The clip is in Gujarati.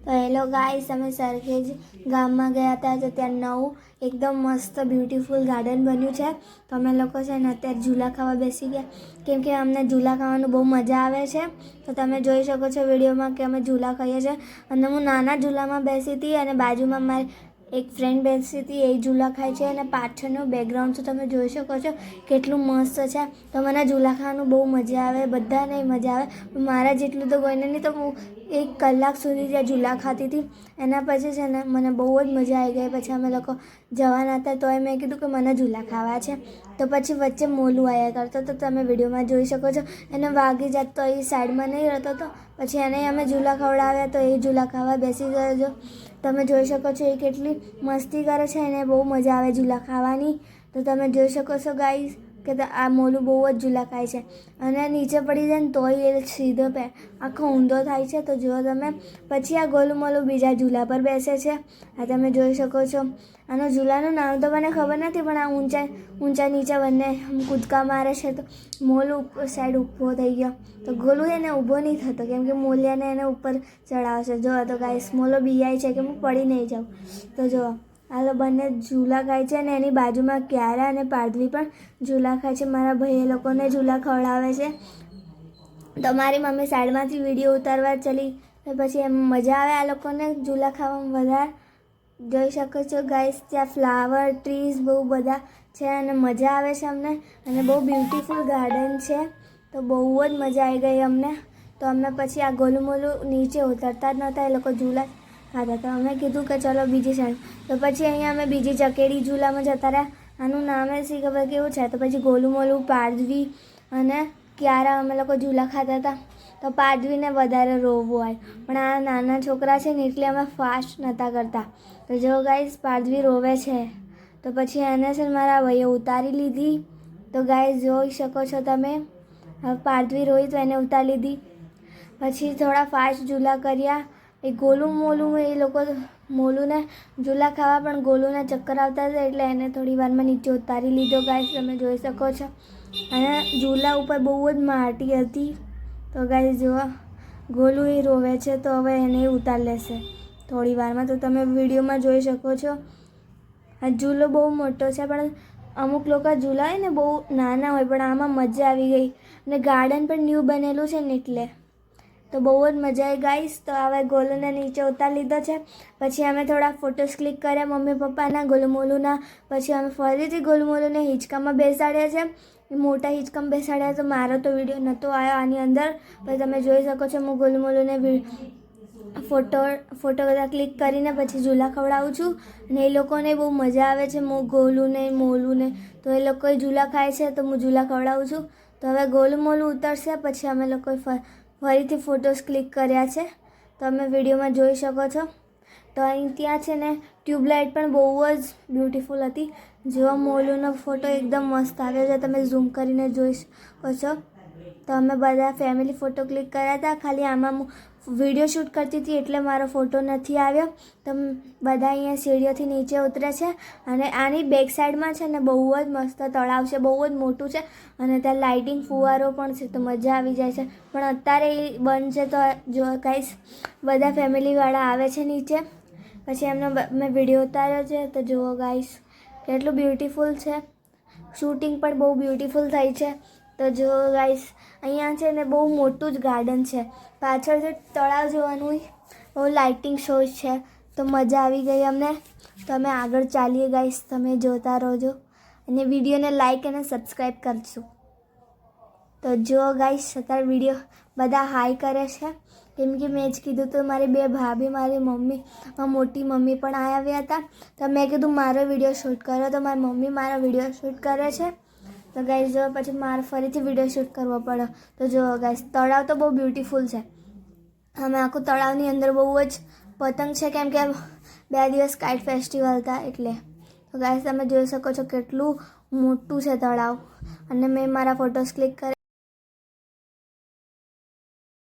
તો હેલો ગાઈસ, અમે સરખેજ ગામમાં ગયા હતા. તો ત્યાં નવું એકદમ મસ્ત બ્યુટીફુલ ગાર્ડન બન્યું છે. તો અમે લોકો છે ને અત્યારે ઝૂલા ખાવા બેસી ગયા, કેમ કે અમને ઝૂલા ખાવાનું બહુ મજા આવે છે. તો તમે જોઈ શકો છો વિડીયોમાં કે અમે ઝૂલા ખાઈએ છીએ. અને હું નાના ઝૂલામાં બેસી હતી અને બાજુમાં મારી એક ફ્રેન્ડ બેસી હતી, એ ઝૂલા ખાય છે. અને પાછળનું બેકગ્રાઉન્ડ તો તમે જોઈ શકો છો કેટલું મસ્ત છે. તો મને ઝૂલા ખાવાનું બહુ મજા આવે, બધાને મજા આવે. મારા જેટલું તો કોઈને નહીં. તો હું 1 કલાક સુધી ત્યાં ઝૂલા ખાતી હતી. એના પછી છે ને મને બહુ જ મજા આવી ગઈ. પછી અમે લોકો જવાના હતા, તોય મેં કીધું કે મને ઝૂલા ખાવા છે. તો પછી વચ્ચે મોલું આવ્યા કરતો, તો તમે વિડીયોમાં જોઈ શકો છો. એને વાગી જાત તો એ સાઈડમાં નહીં રહેતો હતો. પછી એને અમે ઝૂલા ખવડાવ્યા, તો એ ઝૂલા ખાવા બેસી ગયો છો. તમે જોઈ શકો છો એ કેટલી મસ્તી કરે છે. એને બહુ મજા આવે ઝૂલા ખાવાની. તો તમે જોઈ શકો છો ગાઈસ કે આ મોલું બહુ જ ઝૂલા ખાય છે. અને નીચે પડી જાય ને તોય એ સીધો આખો ઊંધો થાય છે. તો જુઓ તમે. પછી આ ગોલું મોલું બીજા ઝૂલા પર બેસે છે. આ તમે જોઈ શકો છો. આનો ઝૂલાનું નામ તો મને ખબર નથી, પણ આ ઊંચા નીચે બંને કૂદકા મારે છે. તો મોલું ઉપર સાઈડ ઊભો થઈ ગયો. તો ગોલું એને ઊભો નહીં થતો, કેમ કે મોલિયાને એને ઉપર ચડાવશે. જો તો ગાઈસ મોલો બીયાય છે કે હું પડી નહીં જાઉં. તો જુઓ આ બંને ઝૂલા ખાય છે. અને એની બાજુમાં ક્યારા અને પાર્થવી પણ ઝૂલા ખાય છે. મારા ભાઈ એ લોકોને ઝૂલા ખવડાવે છે. તો મારી મમ્મી સાઈડમાંથી વિડીયો ઉતારવા ચલી. તો પછી એમ મજા આવે આ લોકોને ઝૂલા ખાવામાં વધારે. જોઈ શકો છો ગાઈસ, ત્યાં ફ્લાવર ટ્રીઝ બહુ બધા છે અને મજા આવે છે અમને. અને બહુ બ્યુટીફુલ ગાર્ડન છે. તો બહુ જ મજા આવી ગઈ અમને. તો અમે પછી આ ગોલું મોલું નીચે ઉતરતા જ નહોતા, એ લોકો ઝૂલા ખાતા. તો અમે કીધું કે ચલો બીજી સાઈડ. તો પછી અહીંયા અમે બીજી ચકેડી ઝૂલામાં જતા રહ્યા. આનું નામ શી ખબર કેવું છે. તો પછી ગોલું મોલું, પાર્થવી અને ક્યારા અમે લોકો ઝૂલા ખાતા હતા. તો પાર્થવીને વધારે રોવું હોય, પણ આ નાના છોકરા છે ને એટલે અમે ફાસ્ટ નહોતા કરતા. તો જો ગાઈસ પાર્થવી રોવે છે. તો પછી એને છે ને મારા ભાઈએ ઉતારી લીધી. તો ગાઈસ જોઈ શકો છો તમે. હવે પાર્થવી રોઈ તો એને ઉતારી લીધી. પછી થોડા ફાસ્ટ ઝૂલા કર્યા. એ ગોલું મોલું એ લોકો મોલુંને ઝૂલા ખાવા, પણ ગોલુંને ચક્કર આવતા હતા એટલે એને થોડી વારમાં નીચે ઉતારી લીધો. ગાઈસ તમે જોઈ શકો છો. અને ઝૂલા ઉપર બહુ જ માટી હતી. તો ગાઈસ જુઓ ગોલું એ રોવે છે. તો હવે એને ઉતારી લેશે થોડી વારમાં. તો તમે વિડીયોમાં જોઈ શકો છો. આ ઝૂલો બહુ મોટો છે, પણ અમુક લોકો ઝૂલા હોય ને બહુ નાના હોય, પણ આમાં મજા આવી ગઈ. અને ગાર્ડન પણ ન્યૂ બનેલું છે ને એટલે તો બહુ જ મજા આવી ગાઈસ. તો હવે ગોલુને નીચે ઉતારી લીધો છે. પછી અમે થોડા ફોટોસ ક્લિક કર્યા મમ્મી પપ્પાના ગોલું મોલુંના. પછી અમે ફરીથી ગોલું મોલુંને હિંચકામાં બેસાડ્યા છે. મોટા હિંચકામાં બેસાડ્યા. તો મારો તો વિડીયો નહોતો આવ્યો આની અંદર. પછી તમે જોઈ શકો છો હું ગોલું મોલુંને ફોટો બધા ક્લિક કરીને પછી ઝૂલા ખવડાવું છું. અને એ લોકોને બહુ મજા આવે છે. ગોલું ને મોલું ને તો એ લોકો ઝૂલા ખાય છે. તો હું ઝૂલા ખવડાવું છું. તો હવે ગોલું મોલું ઉતરશે પછી અમે લોકોએ ફરીથી ફોટોસ ક્લિક કર્યા છે. તો તમે વિડીયોમાં જોઈ શકો છો. તો અહીં ત્યાં છે ને ટ્યુબલાઇટ પણ બહુ જ બ્યુટીફુલ હતી. જો મોલુનો ફોટો એકદમ મસ્ત આવ્યો છે. તમે ઝૂમ કરીને જોઈ શકો છો. તો અમે બધા ફેમિલી ફોટો ક્લિક કર્યા હતા. ખાલી આમાં હું વિડીયો શૂટ કરતી હતી એટલે મારો ફોટો નથી આવ્યો. તો બધા અહીંયા સીડીઓથી નીચે ઉતરે છે. અને આની બેક સાઈડમાં છે ને બહુ જ મસ્ત તળાવ છે, બહુ જ મોટું છે. અને ત્યાં લાઇટિંગ ફુવારો પણ છે. તો મજા આવી જાય છે. પણ અત્યારે એ બંધ છે. તો જો ગાઈસ બધા ફેમિલીવાળા આવે છે નીચે. પછી એમનો મેં વિડીયો ઉતાર્યો છે. તો જુઓ ગાઈસ કેટલું બ્યુટીફુલ છે. શૂટિંગ પણ બહુ બ્યુટીફુલ થઈ છે. તો જો ગાઈસ અહીંયા છે ને બહુ મોટું જ ગાર્ડન છે. પાછળ જે તળાવ જોવાનું બહુ લાઇટિંગ શો છે. તો મજા આવી ગઈ અમને. તો અમે આગળ ચાલીએ ગાઈસ, તમે જોતા રહેજો. અને વિડીયોને લાઇક અને સબસ્ક્રાઈબ કરજો. તો જો ગાઈસ અત્યારે વિડીયો બધા હાઈ કરે છે, કેમ કે મેં જ કીધું. તો મારી 2 ભાભી, મારી મમ્મી, મોટી મમ્મી પણ આવ્યા હતા. તો મેં કીધું મારો વિડીયો શૂટ કરો. તો મારી મમ્મી મારો વિડીયો શૂટ કરે છે. તો ગાઈસ જો પછી મારે ફરીથી વિડીયો શૂટ કરવો પડે. તો જો ગાઈસ તળાવ તો બહુ બ્યુટીફુલ છે. અમે આખું તળાવની અંદર બહુ જ પતંગ છે, કેમ કે 2 દિવસ કાઇટ ફેસ્ટિવલ હતા એટલે. તો ગાઈસ તમે જોઈ શકો છો કેટલું મોટું છે તળાવ. અને મેં મારા ફોટોસ ક્લિક કર્યા.